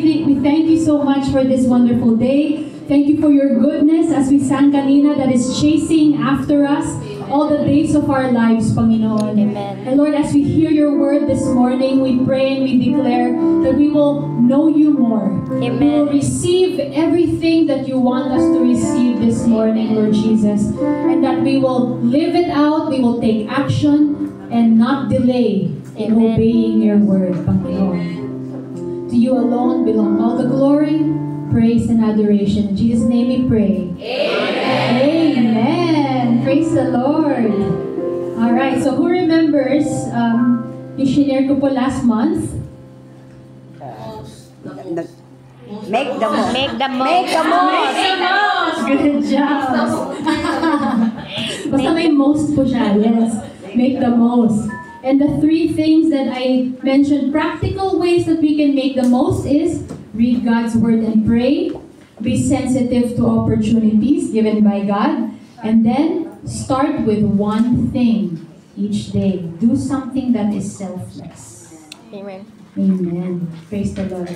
we thank you so much for this wonderful day. Thank you for your goodness as we sang kanina that is chasing after us all the days of our lives, Panginoon. Amen. And Lord, as we hear your word this morning, we pray and we declare that we will know you more. Amen. We will receive everything that you want us to receive this morning, Lord Jesus. And that we will live it out, we will take action, and not delay in Amen. obeying your word, Panginoon. To you alone belong all the glory, praise, and adoration. In Jesus' name we pray. Amen. Amen. Praise the Lord. Alright, so who remembers, i-share ko po last month. Make the most. Make the most. Make the most. Make the most. Good job. Basta may most po siya. Yes. Make the most. And the three things that I mentioned, practical ways that we can make the most is read God's word and pray, be sensitive to opportunities given by God, and then start with one thing each day. Do something that is selfless. Amen. Amen. Praise the Lord.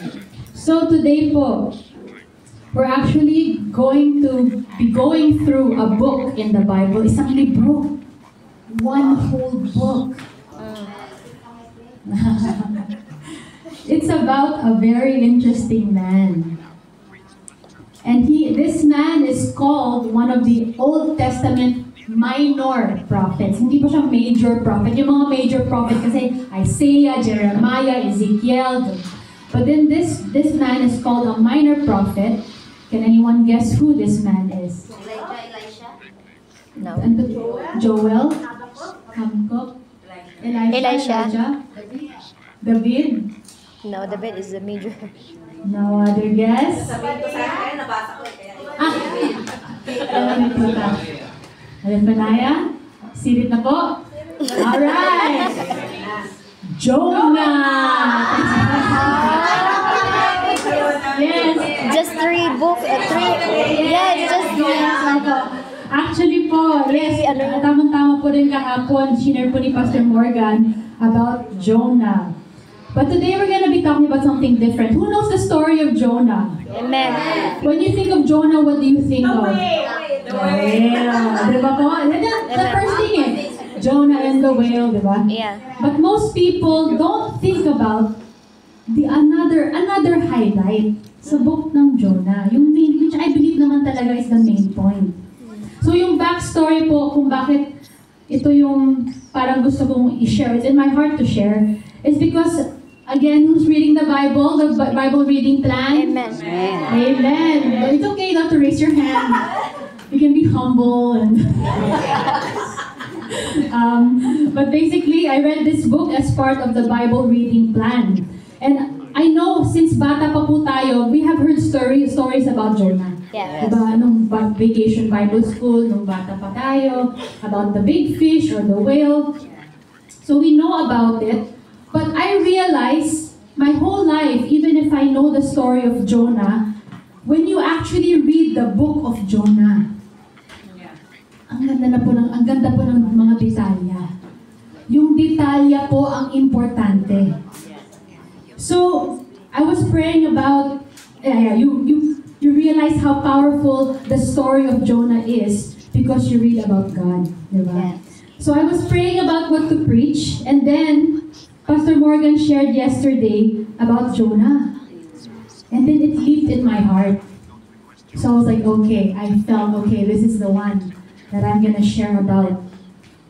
So today po, we're actually going to be going through a book in the Bible. Isang libro. One whole book. It's about a very interesting man. And this man is called one of the Old Testament minor prophets. Hindi po siya major prophet. Yung mga major prophet kasi Isaiah, Jeremiah, Ezekiel. But then this man is called a minor prophet. Can anyone guess who this man is? Elisha? No. Joel? Habakkuk? Elisha. David? No, the bed is the major. No other guess? Sabihin ko sa akin, nabasa ko kaya Zephaniah? Sirit na po? Alright! Jonah! Yes! Just three books. Yeah, just Actually po, yes, tamang-tama po rin kahapon, shinare po ni Pastor Morgan about Jonah. But today we're gonna be talking about something different. Who knows the story of Jonah? Amen. When you think of Jonah, what do you think of? The Whale. Diba po? The first thing is, Jonah and the whale, diba? Yeah. But most people don't think about the another highlight sa book ng Jonah. Yung main, which I believe naman talaga is the main point. So yung backstory po kung bakit ito yung parang gusto kong i-share, it's in my heart to share, is because, again, who's reading the Bible Bible reading plan? Amen. Amen. But it's okay not to raise your hand. You can be humble and but basically, I read this book as part of the Bible reading plan. And I know, since bata pa po tayo, we have heard stories about Jonah. Yeah. Diba, nung vacation Bible school, nung bata pa tayo, about the big fish or the whale. So we know about it. But I realize, my whole life, even if I know the story of Jonah, when you actually read the book of Jonah, ang ganda po ng mga detalya. Yung detalya po ang importante. So, I was praying about, you realize how powerful the story of Jonah is because you read about God, diba? Yes. So I was praying about what to preach, and then Pastor Morgan shared yesterday about Jonah. And then it leaped in my heart. So I was like, okay, I felt, okay, this is the one that I'm gonna share about.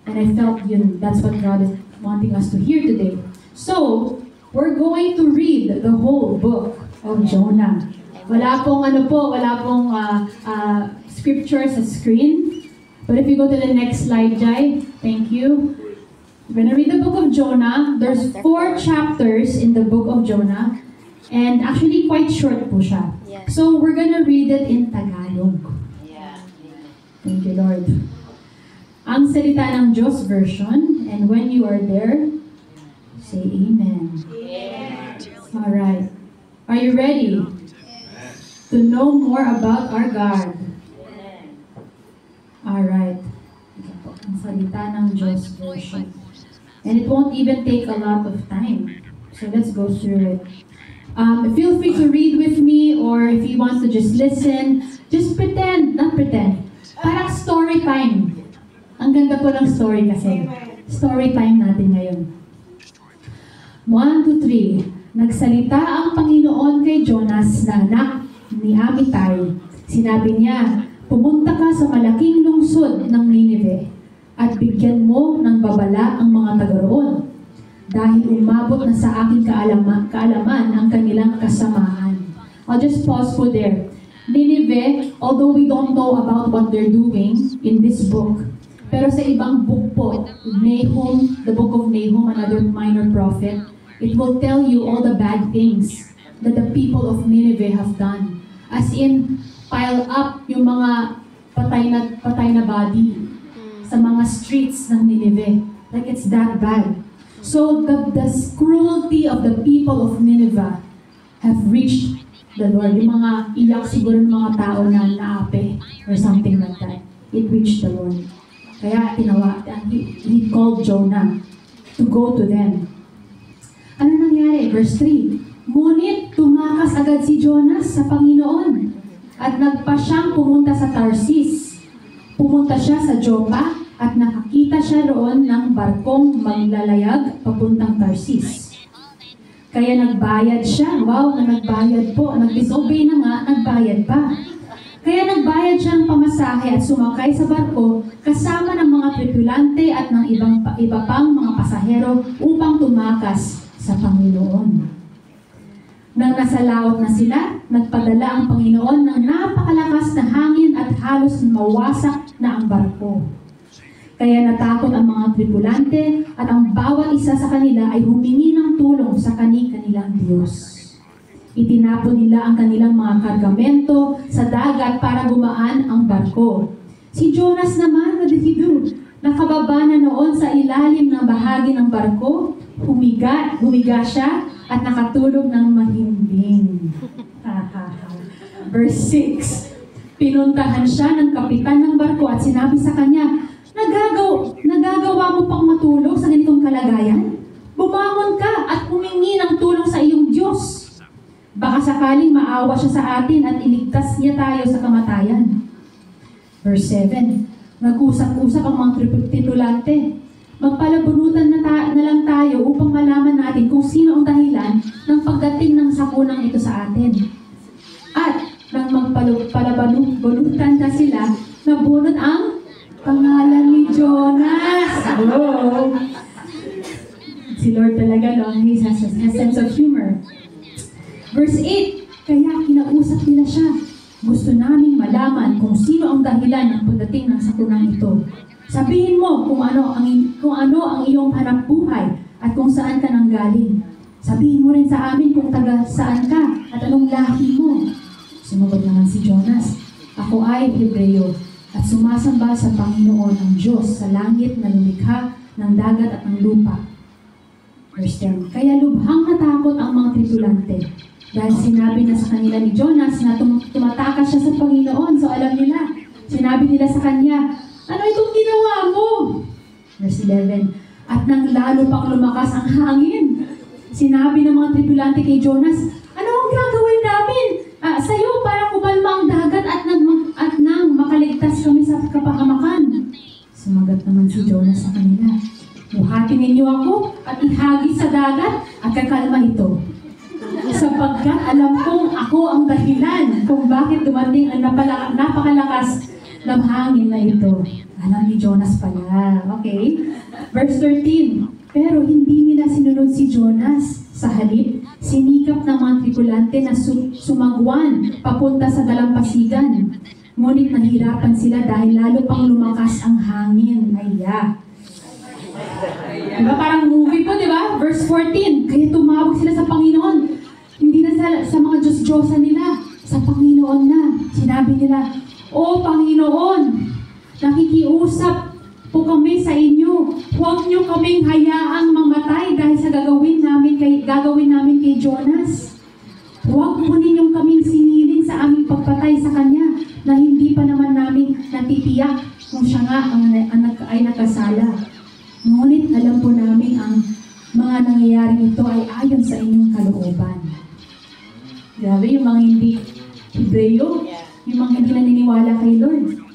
And I felt, that's what God is wanting us to hear today. So, we're going to read the whole book of Jonah. Wala pong scripture sa screen. But if you go to the next slide, Jai, thank you. We're gonna read the book of Jonah. There's 4 chapters in the book of Jonah. And actually, quite short po siya. Yeah. So, we're gonna read it in Tagalog. Thank you, Lord. Ang salita ng Diyos version, and when you are there, say Amen. Alright. Are you ready to know more about our God? Alright. Ang salita ng Diyos version. And it won't even take a lot of time. So let's go through it. Feel free to read or if you want to just listen, just pretend, not pretend, parang story time. Ang ganda po ng story kasi. Story time natin ngayon. 1, 2, 3. Nagsalita ang Panginoon kay Jonas na anak ni Amittai. Sinabi niya, pumunta ka sa malaking lungsod ng Nineveh at bigyan mo ng babala ang mga taga roon. Dahil umabot na sa aking kaalaman ang kanilang kasamaan. I'll just pause po there. Nineveh, although we don't know about what they're doing in this book, pero sa ibang book po, Nahum, the book of Nahum, another minor prophet, it will tell you all the bad things that the people of Nineveh have done. As in, pile up yung mga patay na body sa mga streets ng Nineveh. Like it's that bad. So the cruelty of the people of Nineveh have reached the Lord. Yung mga iyak siguro ng mga tao na naape or something like that. It reached the Lord. Kaya he called Jonah to go to them. Ano nangyari? Verse 3. Ngunit tumakas agad si Jonas sa Panginoon at nagpa siyang pumunta sa Tarsis. Pumunta siya sa Joppa at nakakita siya roon ng barkong maglalayag papuntang Tarsis. Kaya nagbayad siya. Wow, nagbayad po. Nag-disobey na nga, nagbayad pa. Kaya nagbayad siya ng pamasahe at sumakay sa barko kasama ng mga tripulante at ng iba pang mga pasahero upang tumakas sa Panginoon. Nang nasa laot na sila, nagpadala ang Panginoon ng napakalakas na hangin at halos mawasak na ang barko. Kaya natakot ang mga tripulante at ang bawat isa sa kanila ay humingi ng tulong sa kanilang Diyos. Itinapon nila ang kanilang mga kargamento sa dagat para gumaan ang barko. Si Jonas naman, what did he do? Nakababa na noon sa ilalim ng bahagi ng barko, humiga siya at nakatulog ng mahimbing. Verse 6. Pinuntahan siya ng kapitan ng barko at sinabi sa kanya, Nagagawa mo pang matulog sa ganitong kalagayan? Bumangon ka at humingi ng tulong sa iyong Diyos. Baka sakaling maawa siya sa atin at iligtas niya tayo sa kamatayan. Verse 7. Nag-usap-usap ang mga tripulante. Magpalabunutan na lang tayo upang malaman natin kung sino ang dahilan ng pagdating ng sapunang ito sa atin. At nang magpalabunutan na sila, nabunot ang pangalan ni Jonas. Oh. Si Lord talaga, no? He has a sense of humor. Verse 8, kaya kinausap nila siya. Gusto naming malaman kung sino ang dahilan ng pagdating ng sakunang ito. Sabihin mo kung ano ang iyong hanap buhay at kung saan ka nanggaling. Sabihin mo rin sa amin kung taga saan ka at anong lahi mo. Sumagot naman si Jonas, ako ay Hebreo at sumasamba sa Panginoon ang Diyos sa langit na lumikha ng dagat at ng lupa. Verse 10, kaya lubhang natakot ang mga tripulante dahil sinabi na sa kanila ni Jonas na tumatakas siya sa Panginoon. So alam nila, sinabi nila sa kanya, ano itong ginawa mo? Verse 11, at nang lalo pang lumakas ang hangin, sinabi ng mga tripulante kay Jonas, ano ang gagawin namin sa'yo para kumalma ang dagat at nang makaligtas kami sa kapahamakan? Sumagot naman si Jonas sa kanila, buhatin ninyo ako at ihagis sa dagat at kakalma ito. Sapagkat alam kong ako ang dahilan kung bakit dumating ang napakalakas ng hangin na ito. Alam ni Jonas pala. Okay? Verse 13. Pero hindi nila sinunod si Jonas. Sa halip, sinikap ng mga tripulante na sumagwan papunta sa dalampasigan. Ngunit nahirapan sila dahil lalo pang lumakas ang hangin. Aya. Diba parang movie po, diba? Verse 14. Kaya tumawag sila sa Panginoon. Hindi na sa mga Diyos-Diyosa nila. Sa Panginoon na. Sinabi nila, O Panginoon, nakikiusap po kami sa inyo. Huwag niyo kaming hayaang mamatay dahil sa gagawin namin kay Jonas. Huwag po ninyong kaming siniling sa aming pagpatay sa kanya na hindi pa naman namin natitiyak kung siya nga ay nakasala. Ngunit alam po namin ang mga nangyayaring ito ay ayon sa inyong kalooban. Grabe yung mga hindi Hebreo, yung mga hindi naniniwala kay Lord.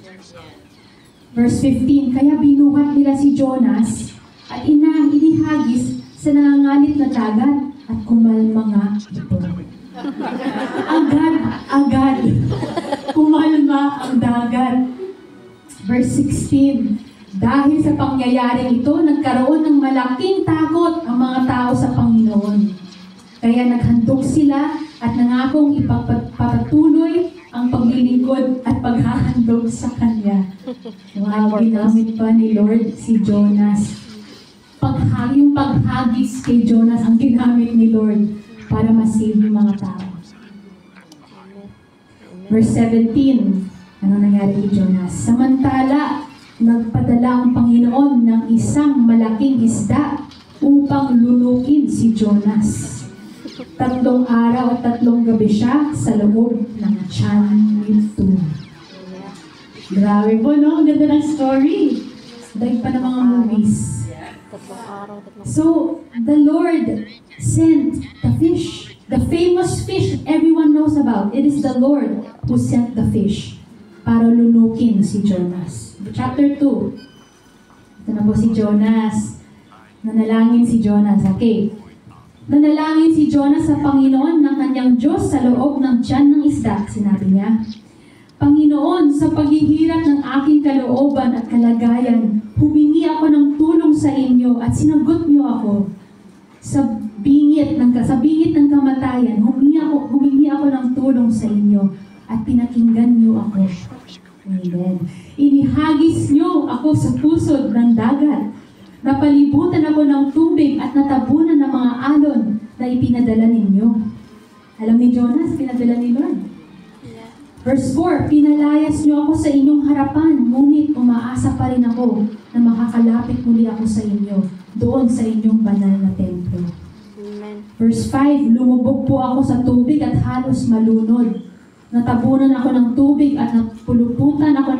Verse 15, kaya binuhat nila si Jonas at inihagis sa nangangalit na dagat at kumalma nga ito. Agad, kumalma ang dagat. Verse 16, dahil sa pangyayaring ito, nagkaroon ng malaking takot ang mga tao sa Panginoon. Kaya naghandog sila at nangakong ipagpapatuloy ang paglilingkod at paghahandog sa Kanya. Wow, ginamit pa ni Lord si Jonas. Yung paghagis kay Jonas ang ginamit ni Lord para masave yung mga tao. Verse 17, ano nangyari kay Jonas? Samantala, nagpadala ang Panginoon ng isang malaking isda upang lunukin si Jonas. 3 araw at 3 gabi siya sa loob ng tiyan nito. Grabe po, no? Ang ganda ng story. Dahil pa ng mga movies. So, the Lord sent the fish. The famous fish everyone knows about. It is the Lord who sent the fish para lunukin si Jonas. Chapter 2. Ito na po si Jonas. Nanalangin si Jonas. Okay. Nanalangin si Jonas sa Panginoon ng kanyang Diyos sa loob ng tiyan ng isda. Sinabi niya, Panginoon, sa paghihirap ng aking kalooban at kalagayan, humingi ako ng tulong sa inyo at sinagot niyo ako. Sa bingit ng kamatayan, humingi ako ng tulong sa inyo at pinakinggan niyo ako. Amen. Inihagis niyo ako sa pusod ng dagat. Napalibutan ako ng tubig at natabunan ng mga alon na ipinadala ninyo. Alam ni Jonas, pinadala ni Lord. Verse 4, pinalayas niyo ako sa inyong harapan, ngunit umaasa pa rin ako na makakalapit muli ako sa inyo, doon sa inyong banal na templo. Amen. Verse 5, lumubog po ako sa tubig at halos malunod. Natabunan ako ng tubig at napuluputan ako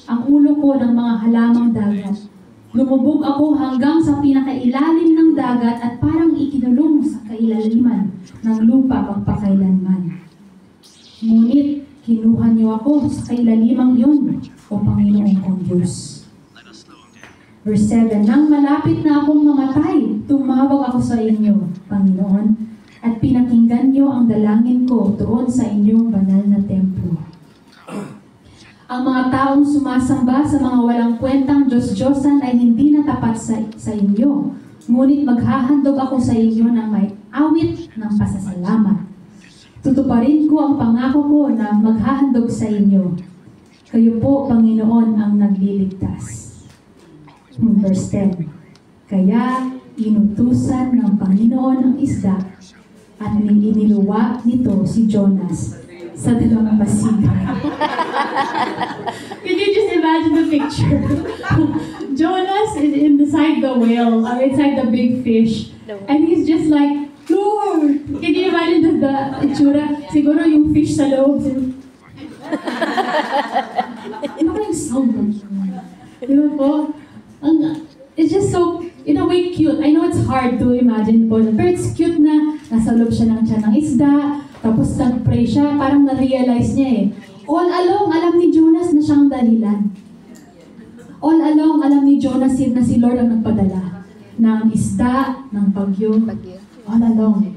ang ulo ko ng mga halamang dagat. Lumubog ako hanggang sa pinakailalim ng dagat at parang ikinulong sa kailaliman ng lupa magpakailanman. Ngunit kinuha niyo ako sa kailalimang iyon, o Panginoon kong Diyos. Verse 7, nang malapit na akong mamatay, tumawag ako sa inyo, Panginoon, at pinakinggan niyo ang dalangin ko doon sa inyong banal na templo. Ang mga taong sumasamba sa mga walang kwentang Diyos-Diyosan ay hindi na tapat sa inyo. Ngunit maghahandog ako sa inyo ng may awit ng pasasalamat. Tutuparin ko ang pangako ko na maghahandog sa inyo. Kayo po, Panginoon, ang nagliligtas. Verse 10, kaya inutusan ng Panginoon ang isda at iniluwa nito si Jonas sa dalawang basigan. Can you just imagine the picture? Jonas is inside the whale, or inside the big fish, and he's just like, Lord! Can you imagine the itsura? Siguro yung fish sa loob. Ano ba yung sound ng di ba po? It's just so, in a way, cute. I know it's hard to imagine po, pero it's cute na nasa loob siya ng tiyan ng isda, tapos nag-pray siya, parang na-realize niya eh. All along, alam ni Jonas na siyang dahilan. All along, alam ni Jonas na si Lord ang nagpadala ng isda, ng bagyo. All along.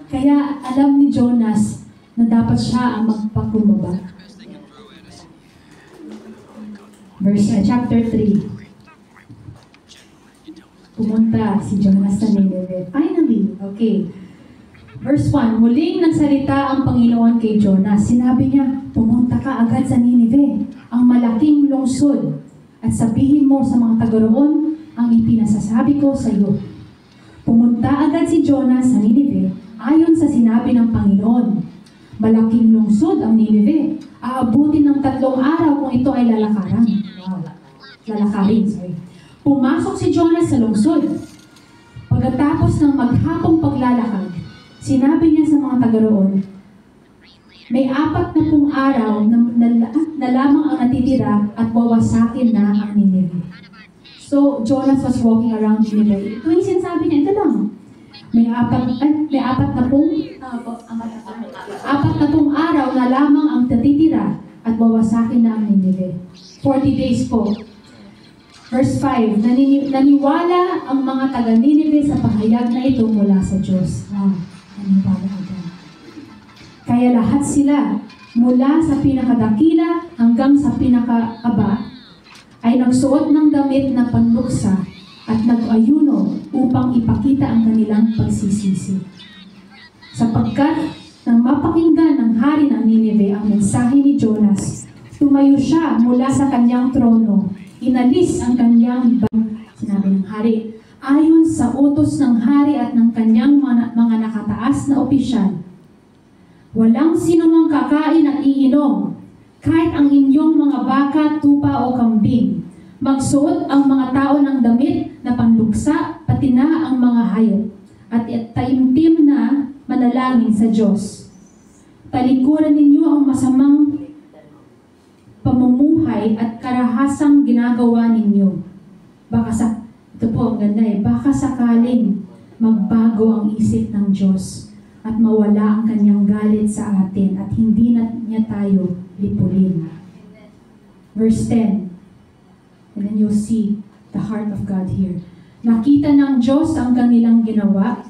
Kaya alam ni Jonas na dapat siya ang magpakumbaba. Chapter 3. Pumunta si Jonas sa Nineveh. Finally, okay. Verse 1, muling nagsalita ang Panginoon kay Jonas. Sinabi niya, pumunta ka agad sa Nineveh, ang malaking lungsod, at sabihin mo sa mga taga-roon ang ipinasasabi ko sa iyo. Pumunta agad si Jonas sa Nineveh, ayon sa sinabi ng Panginoon. Malaking lungsod ang Nineveh. Aabutin ng 3 araw kung ito ay lalakaran. Wow. Lalakarin, sorry. Pumasok si Jonas sa lungsod. Pagkatapos ng maghapong paglalakad, sinabi niya sa mga taga-roon, may 40 araw na lamang ang natitira at wawasakin na ang Nineveh. So, Jonas was walking around Nineveh. Ito yung sinasabi niya, ito lang. May 40 araw na lamang ang natitira at wawasakin na ang Nineveh. 40 days po. Verse 5, naniwala ang mga taga-Nineveh sa pahayag na ito mula sa Diyos. Naniwala agad. Kaya lahat sila, mula sa pinakadakila hanggang sa pinakaaba, ay nagsuot ng damit na panluksa at nag-ayuno upang ipakita ang kanilang pagsisisi. Sapagkat nang mapakinggan ng hari ng Nineveh ang mensahe ni Jonas, tumayo siya mula sa kanyang trono, inalis ang kanyang sinabi ng hari, ayon sa utos ng hari at ng kanyang mga nakataas na opisyal, walang sinumang kakain at iinom, kahit ang inyong mga baka, tupa o kambing. Magsuot ang mga tao ng damit na panluksa, pati na ang mga hayop, at taimtim na manalangin sa Diyos. Talikuran ninyo ang masamang pamumuhay at karahasang ginagawa ninyo. Ito po ang ganda baka sakaling magbago ang isip ng Diyos at mawala ang kanyang galit sa atin at hindi na niya tayo lipulin. Verse 10. And then you'll see the heart of God here. Nakita ng Diyos ang kanilang ginawa,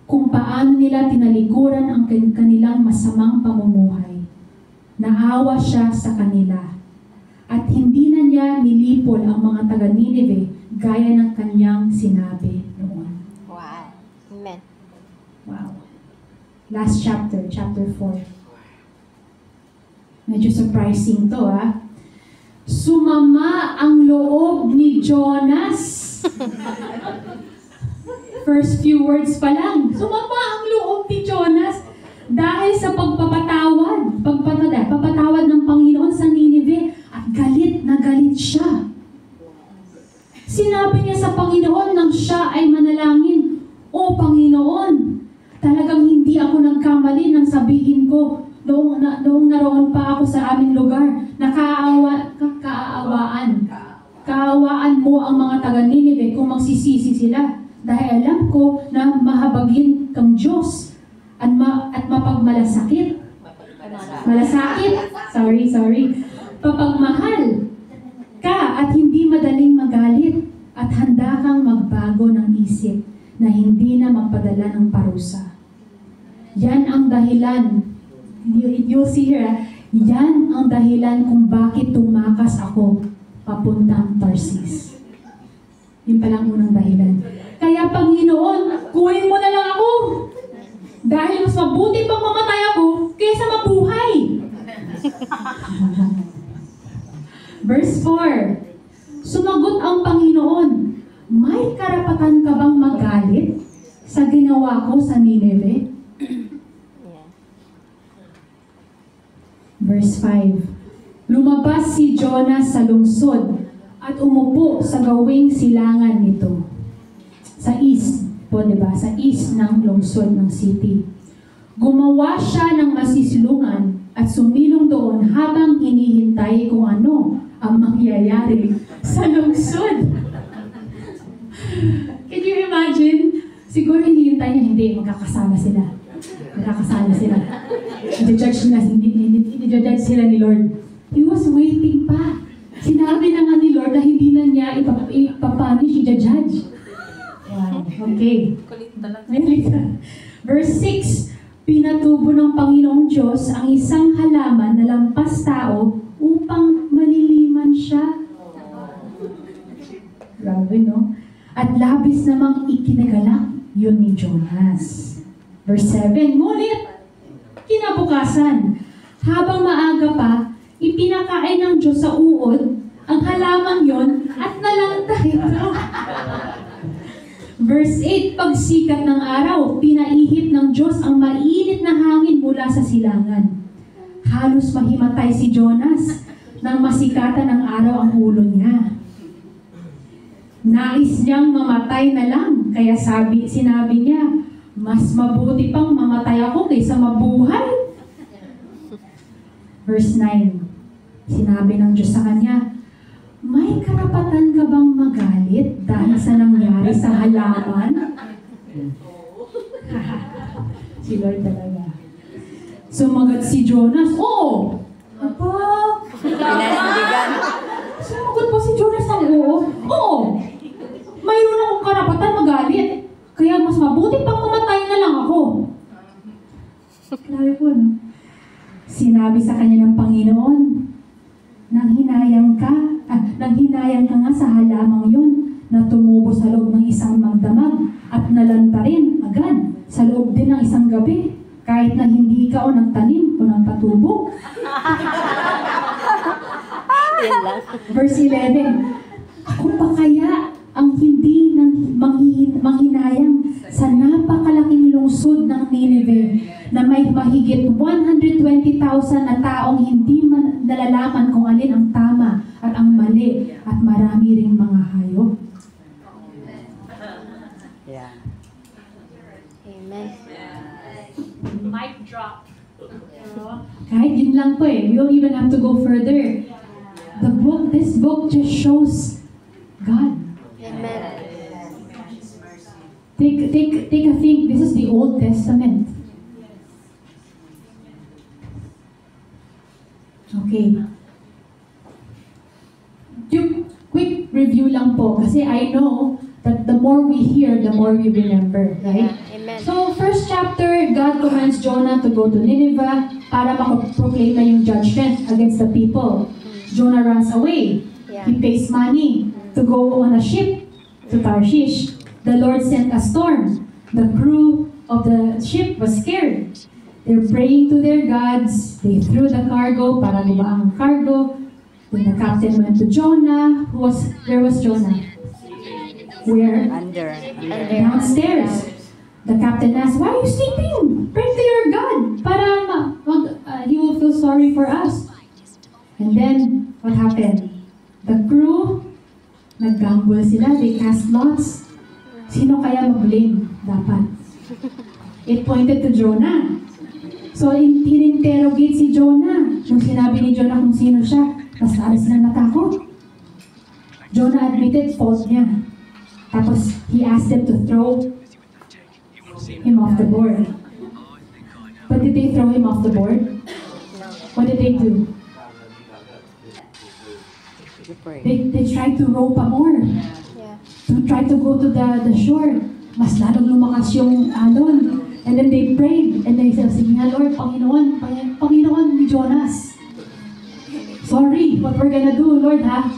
kung paano nila tinalikuran ang kanilang masamang pamumuhay. Naawa siya sa kanila. At hindi na niya nilipol ang mga taga-Nineveh gaya ng kanyang sinabi noon. Wow. Amen. Wow. Last chapter, chapter 4. Medyo surprising to Sumama ang loob ni Jonas. First few words pa lang. Sumama ang loob ni Jonas dahil sa papatawad ng Panginoon sa Nineveh at galit na galit siya. Sinabi niya sa Panginoon nang siya ay manalangin, O Panginoon, talagang hindi ako nagkamali nang sabihin ko noong naroon pa ako sa aming lugar na kaawaan mo ang mga taga-Nineveh kung magsisisi sila. Dahil alam ko na mahabagin kang Diyos at mapagmalasakit. Papagmahal ka at hindi madaling magalit at handa kang magbago ng isip na hindi na magpadala ng parusa. Yan ang dahilan. You'll see here, yan ang dahilan kung bakit tumakas ako papuntang Tarsis. Yun palang unang dahilan. Kaya Panginoon, kuhin mo na lang ako. Dahil mas mabuti pang mamatay ako kaysa mabuhay. Verse 4. Sumagot ang Panginoon, may karapatan ka bang magalit sa ginawa ko sa Nineveh? Verse 5. Lumabas si Jonas sa lungsod at umupo sa gawing silangan nito. Sa east po, diba? Sa east ng lungsod ng city. Gumawa siya ng masisilungan at sumilong doon habang hinihintay kung ano ang mangyayari sa lungsod. Can you imagine? Siguro hinihintay niya, hindi, magkakasama sila. Hindi-judge sila ni Lord. He was waiting pa. Sinabi na nga ni Lord na hindi na niya ipapunish, i-judge. Wow, okay. Verse 6, pinatubo ng Panginoong Diyos ang isang halaman na lampas tao upang maliliman siya. Grabe, no? At labis namang ikinagalak yun ni Jonas. Verse 7, ngunit kinabukasan, habang maaga pa, ipinakain ng Diyos sa uod ang halamang yon at nalanta ito. Verse 8, pagsikat ng araw, pinaihip ng Diyos ang mainit na hangin mula sa silangan. Halos mahimatay si Jonas nang masikatan ng araw ang ulo niya. Nais niyang mamatay na lang, kaya sinabi niya, mas mabuti pang mamatay ako kaysa mabuhay. Verse 9, sinabi ng Diyos sa kanya, may karapatan ka bang magalit dahil sa nangyari sa halaman? Si Lord talaga. Sumagot si Jonas, oo! Aba, Pinanindigan. sumagot pa si Jonas ng oo? Oo! Mayroon akong karapatan magalit. Kaya mas mabuti pang mamatay na lang ako. Sabi po, no? Sinabi sa kanya ng Panginoon, nang hinayang ka nga sa halamang yun na tumubo sa loob ng isang magdamag at nalanta rin agad sa loob din ng isang gabi kahit na hindi ka o nagtanim o nagpatubo. Yun lang. Verse 11, ako pa kaya ang hindi manghinayang sa napakalaking lungsod ng Nineveh na may mahigit 120,000 na taong hindi man nalalaman kung alin ang tama at ang mali at marami ring mga hayop. Yeah. Amen. Mic drop. Kahit yun lang po eh. We don't even have to go further. This book just shows God. Amen. Take a think. This is the Old Testament. Okay. Quick review lang po kasi I know that the more we hear, the more we remember, right? Amen. So, first chapter, God commands Jonah to go to Nineveh para makaproclaim na yung judgment against the people. Jonah runs away. Yeah. He pays money to go on a ship to Tarshish. The Lord sent a storm. The crew of the ship was scared. They're praying to their gods. They threw the cargo para lumaan ang cargo. Then the captain went to Jonah. Where was Jonah? Where? Under. Downstairs. The captain asked, why are you sleeping? Pray to your God para he will feel sorry for us. And then, what happened? The crew, nag-gamble sila, they cast lots. Sino kaya mag-blame? Dapat. It pointed to Jonah. So, in-interrogate si Jonah. Nung sinabi ni Jonah kung sino siya, mas lalo sila natakot. Jonah admitted fault niya. Tapos, he asked them to throw him off the board. But did they throw him off the board? What did they do? You pray. They tried to row pa more. Yeah. To try to go to the shore. Mas lalong lumakas yung alon. And then they prayed. And they said, sige nga Lord, Panginoon ni Jonas. Sorry, what we're gonna do, Lord, ha?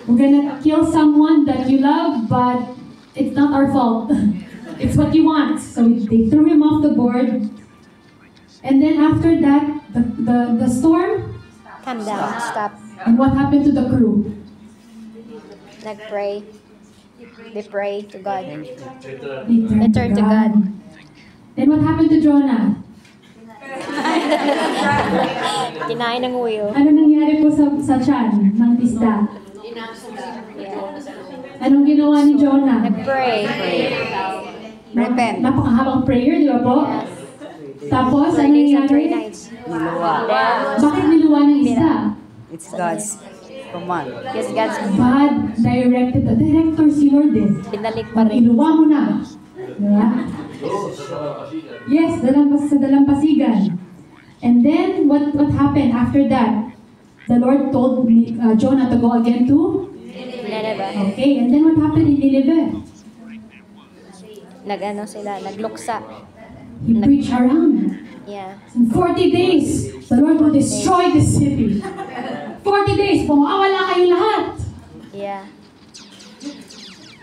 We're gonna kill someone that you love, but it's not our fault. It's what you want. So they threw him off the board. And then after that, the storm. Calm down. Stop. And what happened to the crew? Nag-pray. They pray to God. They turned to God. Then what happened to Jonah? Kinain ng wheel. Ano nangyari po sa tiyan ng isda? Yeah. Anong ginawa ni Jonah? Nag-pray. Repent. Napakahabang prayer, di ba po? Yes. Tapos, 3 ano days and 3 nangyari? nights. Niluwa. Then, Bakit niluwa ng isda? It's God's command. yes, God's God directed, the director si Lord eh. binalik pa rin. Iluwa mo na. Diba? Yes, sa dalampasigan. And then, what happened after that? The Lord told Jonah to go again to? Nineveh. Okay, and then what happened in Nineveh? Nag-ano sila, nagluksa. He preached around. Yeah. In 40 days, the Lord will destroy the city. 40 days, pumawala kayo lahat. Yeah.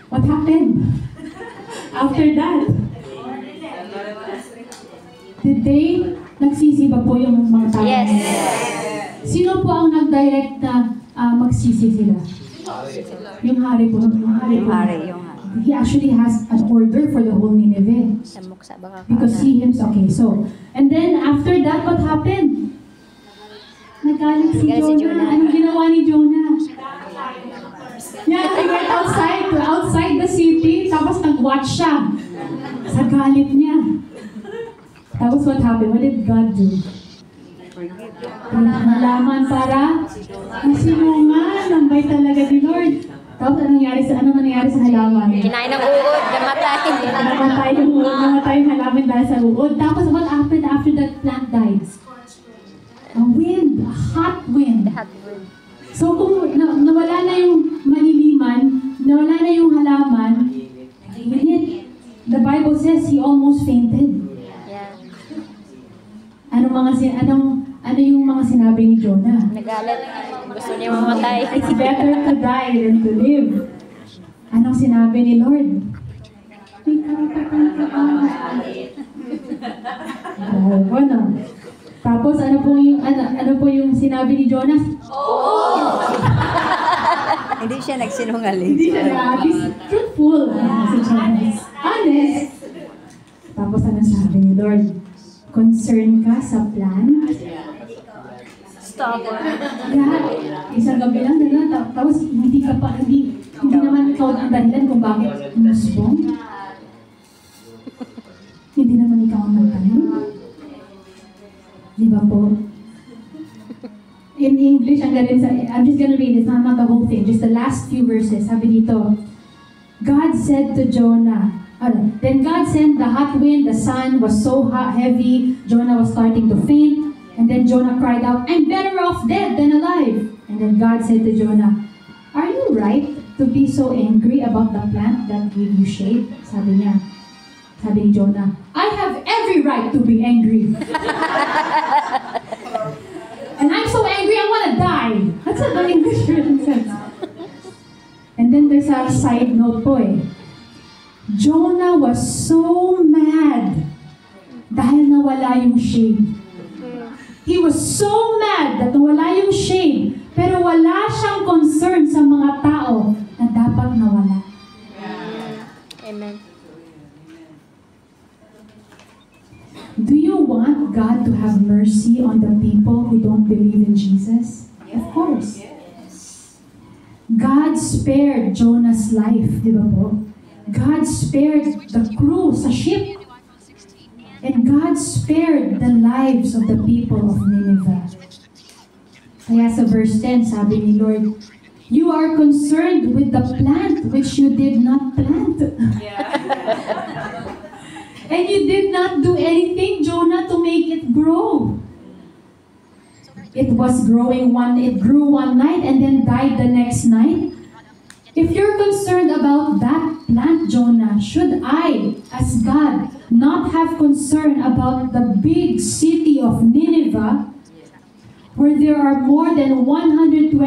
What happened? After that, did they nagsisi ba po yung mga tao? Yes. Sino po ang nag-direct na magsisi sila? Yung hari po. Yung hari. He actually has an order for the whole Nineveh. Namuksa baka Because he himself, okay, so, and then after that, what happened? Nagalit si Nagalit si Jonah. Jonah. Anong ginawa ni Jonah? Yeah, he went outside the city, tapos nag-watch siya sa galit niya. Tapos what happened? What did God do? Nalaman para masinungan, nambay talaga ni Lord. Tapos ano mangyari sa halaman? Kinain ng uod, namatay. Namatay yung halaman dahil sa uod. Tapos what happened after that plant died? A wind, a hot wind. So kung nawala na yung maliliman, nawala na yung halaman, the Bible says he almost fainted. Yeah. Ano yung mga sinabi ni Jonah? Nagalit. Gusto niya mamatay. It's better to die than to live. Anong sinabi ni Lord? May karapatan ka ba? Ano? Tapos ano po yung sinabi ni Jonah? Hindi siya nagsinungaling. Hindi siya he's truthful. Si Jonah. Honest. Tapos ano sabi ni Lord? Concern ka sa plan? Stubborn. Yeah. Isang gabi lang na tapos hindi naman ikaw ang dahilan kung bakit umusbong. Hindi naman ikaw ang nagtanong. Di ba po? In English, I'm just gonna read it, not the whole thing, just the last few verses. Sabi dito, God said to Jonah, then God sent the hot wind, the sun was so hot, heavy, Jonah was starting to faint, and then Jonah cried out, I'm better off dead than alive. And then God said to Jonah, are you right to be so angry about the plant that gave you shade? Sabi ni Jonah, I have every right to be angry. And I'm so angry I want to die. That's what the English version says. And then there's a side note po eh. Jonah was so mad dahil nawala yung shade. He was so mad that nawala yung shade, pero wala siyang concern sa mga tao na dapat nawala. Amen. Do you want God to have mercy on the people who don't believe in Jesus? Of course. God spared Jonah's life, di ba po? God spared the crew sa ship. And God spared the lives of the people of Nineveh. Kaya sa verse 10, sabi ni Lord, you are concerned with the plant which you did not plant. And you did not do anything, Jonah, to make it grow. It grew one night and then died the next night. If you're concerned about that plant, Jonah, should I, as God, not have concern about the big city of Nineveh, where there are more than 120,000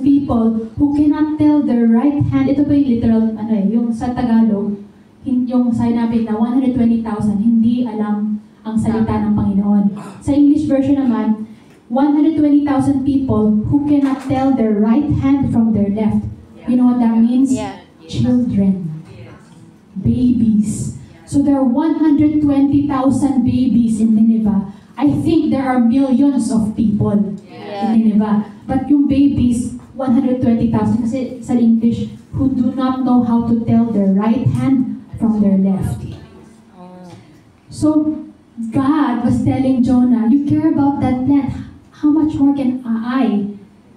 people who cannot tell their right hand? Ito pa yung literal, yung sa Tagalog, yung sinabi na 120,000 hindi alam ang salita ng Panginoon. Sa English version naman, 120,000 people who cannot tell their right hand from their left. You know what that means? Yeah. Children. Babies. So there are 120,000 babies in Nineveh. I think there are millions of people in Nineveh. But yung babies, 120,000 kasi sa English, who do not know how to tell their right hand from their left. So God was telling Jonah, you care about that plant. How much more can I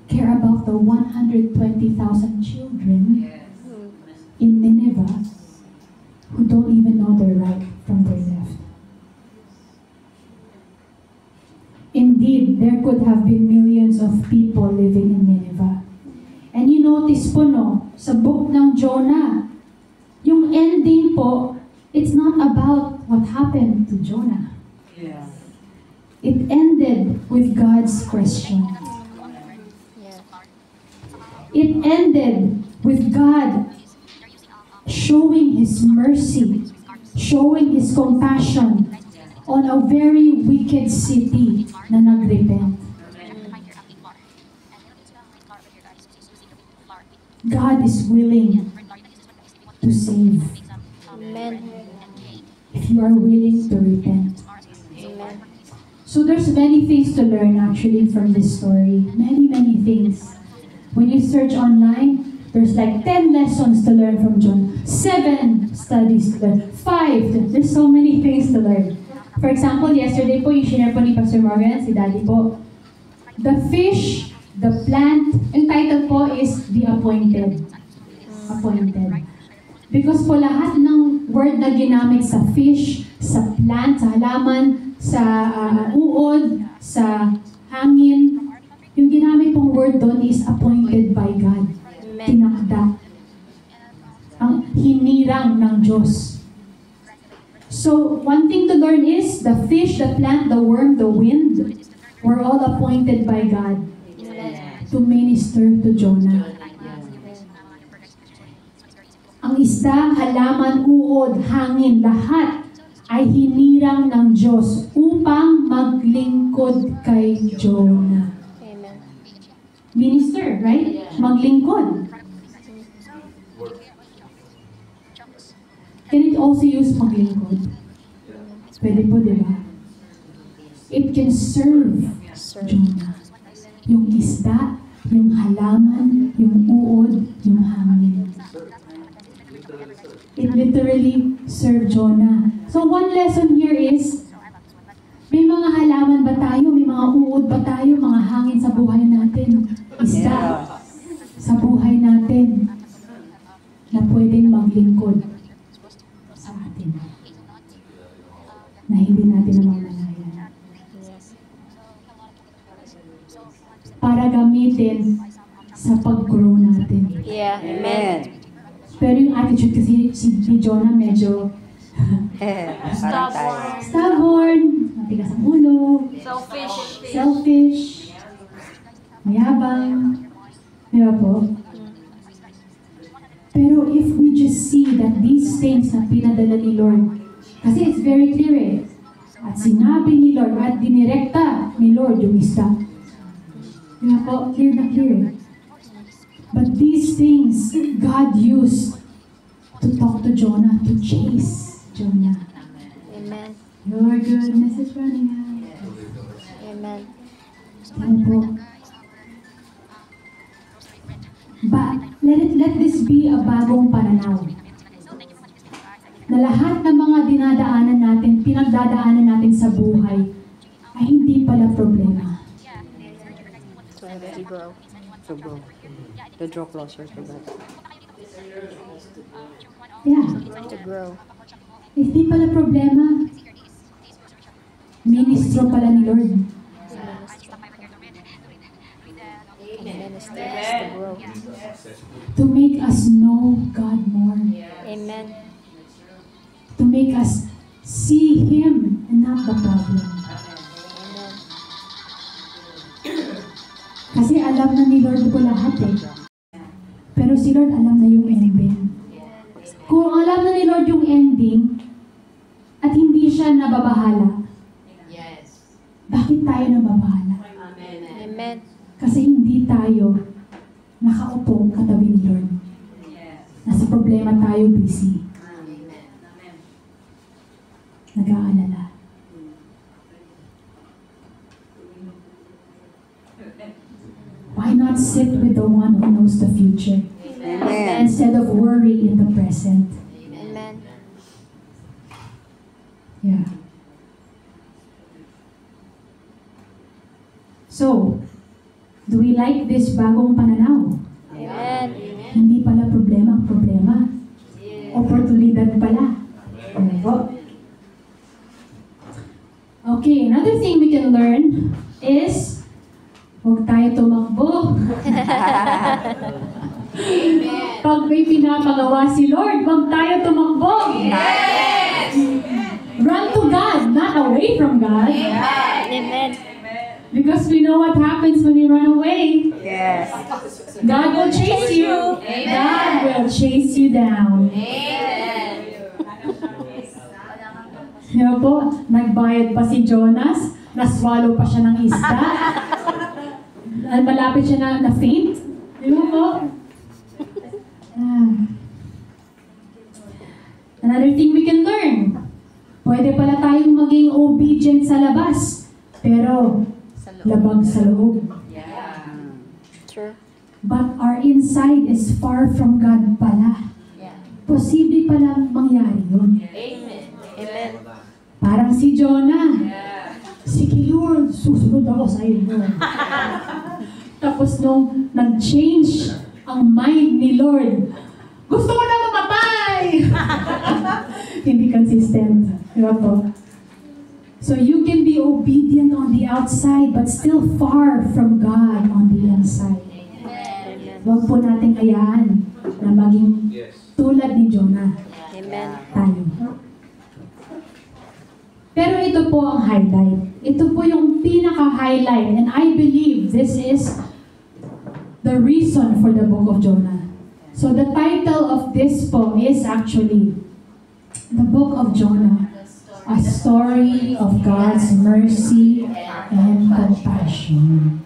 care about the 120,000 children in Nineveh who don't even know their right from their left? Indeed, there could have been millions of people living in Nineveh. And you notice po no, sa book ng Jonah, yung ending po, it's not about what happened to Jonah. Yeah. It ended with God's question. It ended with God showing His mercy, showing His compassion on a very wicked city na nagrepent. God is willing to save Amen. if you are willing to repent. Amen. So there's many things to learn actually from this story. Many, many things. When you search online, there's like 10 lessons to learn from John, 7 studies to learn, 5. There's so many things to learn. For example, yesterday po, yung share po ni Pastor Morgan, si Daddy po, the fish, the plant, yung title po is The Appointed. appointed. Because po lahat ng word na ginamit sa fish, sa plant, sa halaman, sa uod, sa hangin, yung ginamit pong word doon is appointed by God. Tinakda. Ang hinirang ng Diyos. So, one thing to learn is the fish, the plant, the worm, the wind were all appointed by God to minister to Jonah. Ang isda, halaman, uod, hangin, lahat ay hinirang ng Diyos upang maglingkod kay Jonah. Amen. Minister, right? Maglingkod. Can it also use maglingkod? Pwede po, di ba? It can serve Jonah. Yung isda, yung halaman, yung uod, yung hangin. It literally served Jonah. So one lesson here is, may mga halaman ba tayo? May mga uod ba tayo? Mga hangin sa buhay natin? Isda sa buhay natin na pwedeng maglingkod sa atin. Na hindi natin namamalayan. Para gamitin sa pag-grow natin. Yeah. Amen. Pero yung attitude kasi ni Jonah medyo Parang tayo. stubborn, matigas ang ulo, selfish, mayabang. Di ba po? Pero if we just see that these things na pinadala ni Lord, kasi it's very clear eh, at sinabi ni Lord, at dinirekta ni Lord yung isda. Di ba po? Clear na clear eh. But these things God used to talk to Jonah, to chase Jonah. Amen. Your goodness is running out. Amen. Ano po? But let this be a bagong pananaw. Na lahat ng mga dinadaanan natin, pinagdadaanan natin sa buhay, ay hindi pala problema. To grow. To grow. To draw closer to God. Yeah. To grow. Hindi pala problema. Ministro pala ni Lord. Minister us to grow. To make us know God more. Amen. To make us see Him and not the problem. Amen. Kasi alam na ni Lord po lahat eh. Pero si Lord alam na yung ending. Kung alam na ni Lord yung ending, at hindi siya nababahala, bakit tayo nababahala? Amen. Kasi hindi tayo nakaupo katabi ni Lord. Nasa problema tayo busy. Nag-aalala. Why not sit with the one who knows the future Amen. instead of worry in the present? Amen. Yeah. So, do we like this bagong pananaw? Amen. Hindi pala problema ang problema. Oportunidad pala. Ano po? Okay, another thing we can learn is huwag tayo tumakbo. Pag may pinapagawa si Lord, huwag tayo tumakbo. Run to God, not away from God. Amen. Because we know what happens when you run away. Yes. God will chase you. God will chase you down. Yan po, nagbayad pa si Jonas, naswallow pa siya ng isda. Malapit siya na faint. Yan po. Another thing we can learn. Pwede pala tayong maging obedient sa labas, pero labag sa loob. True. But our inside is far from God pala. Posible palang mangyari yun. Amen. Parang si Jonah. Sige Lord, susunod ako sa iyo. Tapos nung nag-change ang mind ni Lord, Gusto ko na mamatay! Hindi consistent. Di ba po? So you can be obedient on the outside but still far from God on the inside. Huwag po natin hayaan na maging tulad ni Jonah. Amen. Tayo. Pero ito po ang highlight. Ito po yung pinaka-highlight. And I believe this is the reason for the book of Jonah. So the title of this po is actually the book of Jonah. A story of God's mercy and compassion.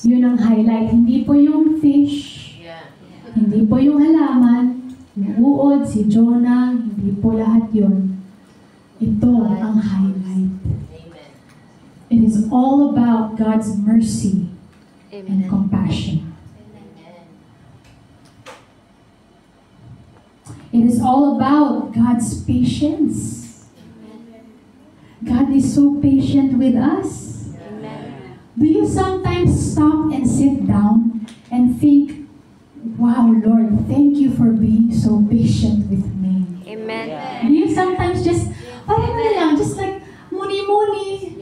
Yun ang highlight. Hindi po yung fish. Hindi po yung halaman. Yung uod, si Jonah. Hindi po lahat yun. Ito ang highlight. It is all about God's mercy and compassion. It is all about God's patience. God is so patient with us. Do you sometimes stop and sit down and think, wow, Lord, thank you for being so patient with me? Amen. Do you sometimes just, parang ano lang, just like, muni-muni.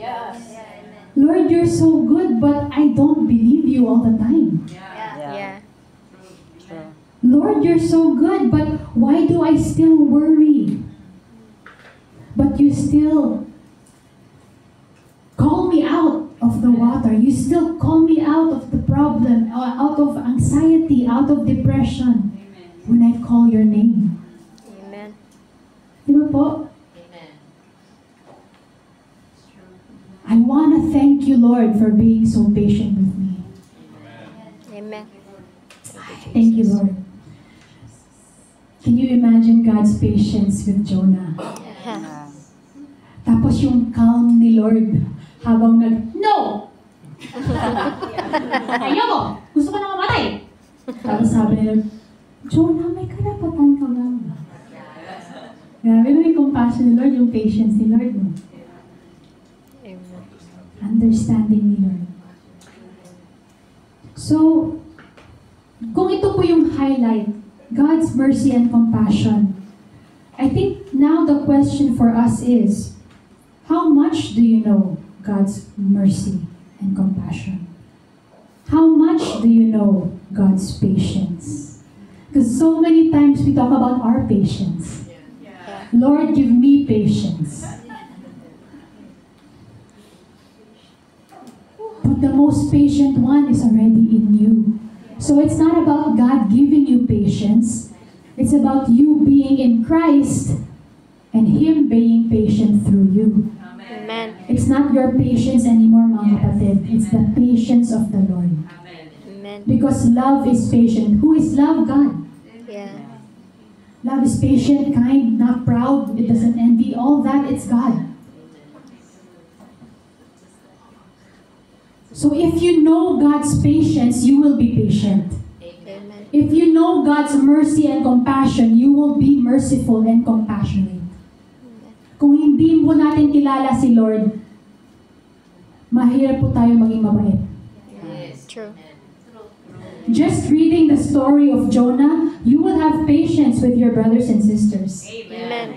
Lord, you're so good, but I don't believe you all the time. Yeah. True. Lord, you're so good, but why do I still worry? But you still call me out of the water. You still call me out of the problem, out of anxiety, out of depression. When I call your name. Amen. Di ba po? I want to thank you, Lord, for being so patient with me. Amen. Thank you, Lord. Can you imagine God's patience with Jonah? Tapos yung calm ni Lord habang no! Ayoko! Gusto ko na mamatay! Tapos sabi ni Lord, Jonah, may karapatan ka ba? Grabe na yung compassion ni Lord, yung patience ni Lord. No? Amen. Understanding ni Lord. So, kung ito po yung highlight, God's mercy and compassion, I think now the question for us is, how much do you know God's mercy and compassion? How much do you know God's patience? Because so many times we talk about our patience. Lord, give me patience. But the most patient one is already in you. So it's not about God giving you patience. It's about you being in Christ and Him being patient through you. Amen. It's not your patience anymore, mga kapatid. It's the patience of the Lord. Amen. Because love is patient. Who is love? God. Yeah. Love is patient, kind, not proud. It doesn't envy. All that, it's God. So if you know God's patience, you will be patient. Amen. If you know God's mercy and compassion, you will be merciful and compassionate. Kung hindi po natin kilala si Lord, mahirap po tayo maging mabait. True. Just reading the story of Jonah, you will have patience with your brothers and sisters. Amen.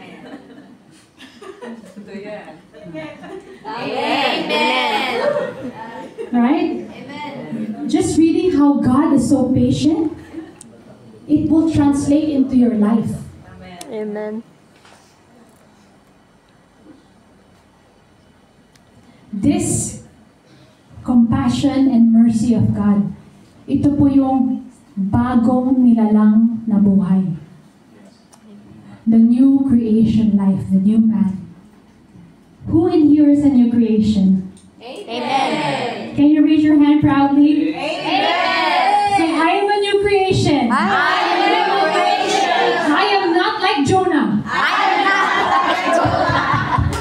Amen. Right? Amen. Just reading how God is so patient, it will translate into your life. Amen. This compassion and mercy of God, ito po yung bagong nilalang na buhay. The new creation life, the new man. Who in here is a new creation? Amen. Can you raise your hand proudly? Amen. Say, I am a new creation. I am not like Jonah.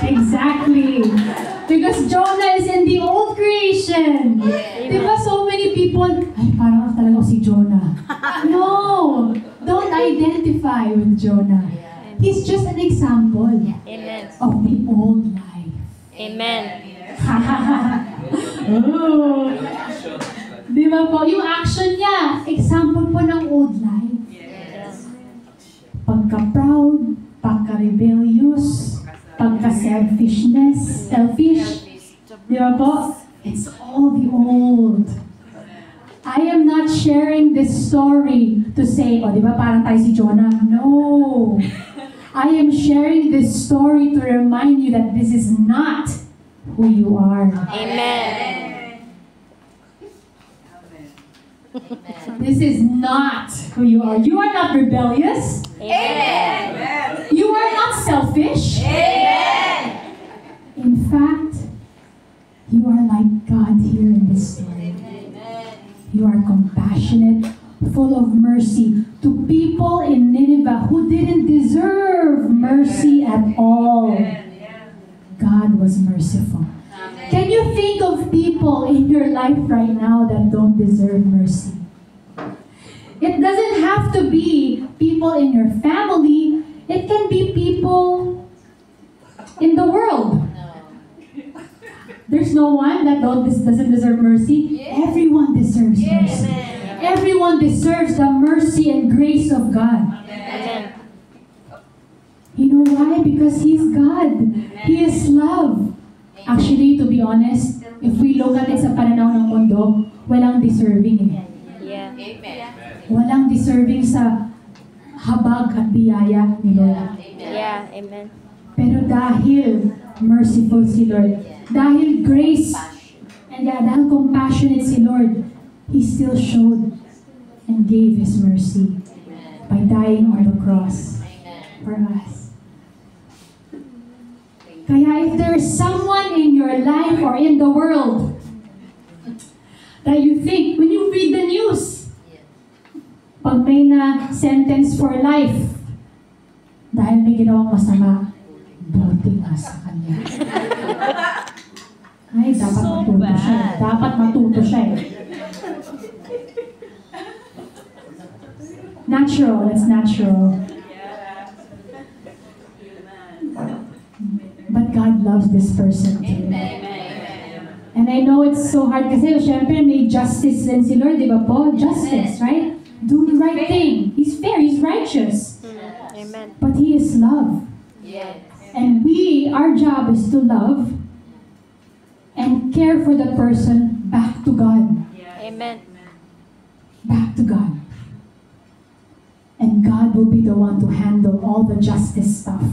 Exactly. Because Jonah is in the old creation. Diba so many people, ay parang talaga ako si Jonah. No! Don't identify with Jonah. He's just an example Amen. of the old life. Amen. Oh. Di ba po? Yung action niya, example po ng old life. proud, pagka-rebellious, pagka-selfish. Di ba po? It's all the old. I am not sharing this story to say, di ba parang tayo si Jonah? No. I am sharing this story to remind you that this is not who you are. Amen. This is not who you are. You are not rebellious. Amen. You are not selfish. Amen. In fact, you are like God here in this story. You are compassionate, full of mercy to people in Nineveh who didn't deserve mercy at all. God was merciful. Can you think of people in your life right now that don't deserve mercy? It doesn't have to be people in your family. It can be people in the world. There's no one that doesn't deserve mercy. Everyone deserves mercy. Everyone deserves the mercy and grace of God. Amen. You know why? Because He's God. He is love. Actually, to be honest, if we look at it sa pananaw ng mundo, walang deserving eh. Yeah. Walang deserving sa habag at biyaya ni Lord. Yeah. Amen. Pero dahil merciful si Lord, dahil grace, and dahil compassionate si Lord, He still showed and gave His mercy by dying on the cross for us. Kaya if there is someone in your life or in the world that you think, when you read the news, pag may na sentence for life, dahil may ginawang masama, buti nga sa kanya. Ay, dapat matuto siya. Dapat matuto siya eh. Natural, it's natural. But God loves this person too. And I know it's so hard kasi syempre may justice din si Lord, di ba po? Justice, right? Do the right thing. He's fair, He's righteous. Amen. But He is love. And our job is to love and care for the person back to God. Amen. Back to God. And God will be the one to handle all the justice stuff.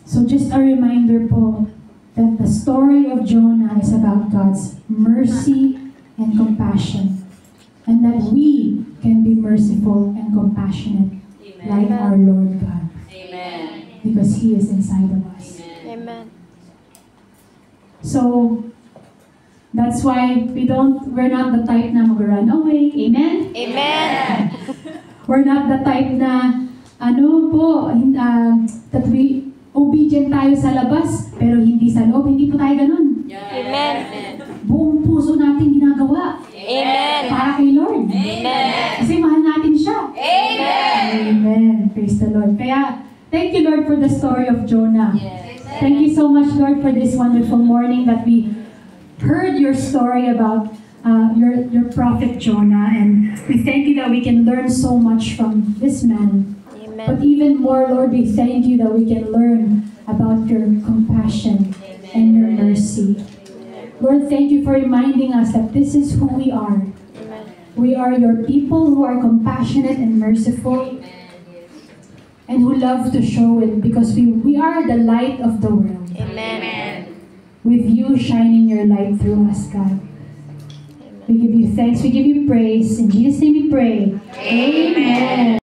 So just a reminder po that the story of Jonah is about God's mercy and compassion. And that we can be merciful and compassionate like our Lord God. Because He is inside of us. Amen. So, that's why we're not the type na mag-run away. Amen? Amen. We're not the type na, that we obedient tayo sa labas, pero hindi sa loob. Hindi po tayo ganun. Amen. Buong puso natin ginagawa. Amen. Para kay Lord. Amen. Kasi mahal natin siya. Amen. Amen. Praise the Lord. Kaya, thank you, Lord, for the story of Jonah. Thank you so much, Lord, for this wonderful morning that we heard your story about your prophet Jonah. And we thank you that we can learn so much from this man. But Amen. even more, Lord, we thank you that we can learn about your compassion and your mercy. Lord, thank you for reminding us that this is who we are. Amen. We are your people who are compassionate and merciful and who love to show it because we are the light of the world. Amen. With you shining your light through us, God. We give you thanks, we give you praise. In Jesus' name we pray. Amen.